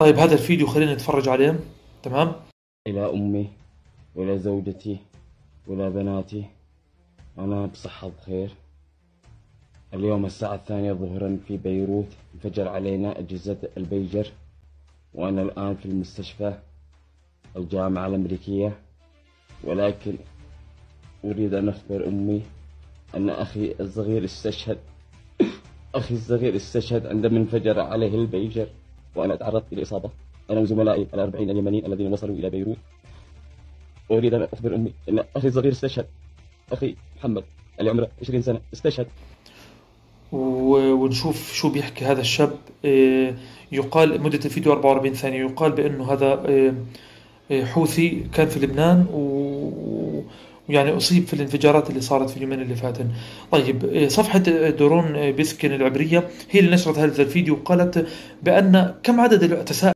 طيب هذا الفيديو خلينا نتفرج عليه. تمام. إلى أمي وإلى زوجتي وإلى بناتي، أنا بصحة بخير. اليوم الساعة 2 ظهرا في بيروت انفجر علينا أجهزة البيجر، وأنا الآن في المستشفى الجامعة الأمريكية. ولكن أريد أن أخبر أمي أن أخي الصغير استشهد. أخي الصغير استشهد عندما انفجر عليه البيجر، وأنا تعرضت إلى إصابة أنا وزملائي ال40 اليمنيين الذين وصلوا إلى بيروت. وأريد أن أخبر أمي أن أخي الصغير استشهد. أخي محمد اللي عمره 20 سنة استشهد. ونشوف شو بيحكي هذا الشاب. يقال مدة الفيديو 44 ثانية. يقال بأنه هذا حوثي كان في لبنان ويعني أصيب في الانفجارات اللي صارت في اليومين اللي فاتن. طيب صفحة دورون بيسكن العبرية هي اللي نشرت هذا الفيديو، وقالت بأن كم عدد تساءل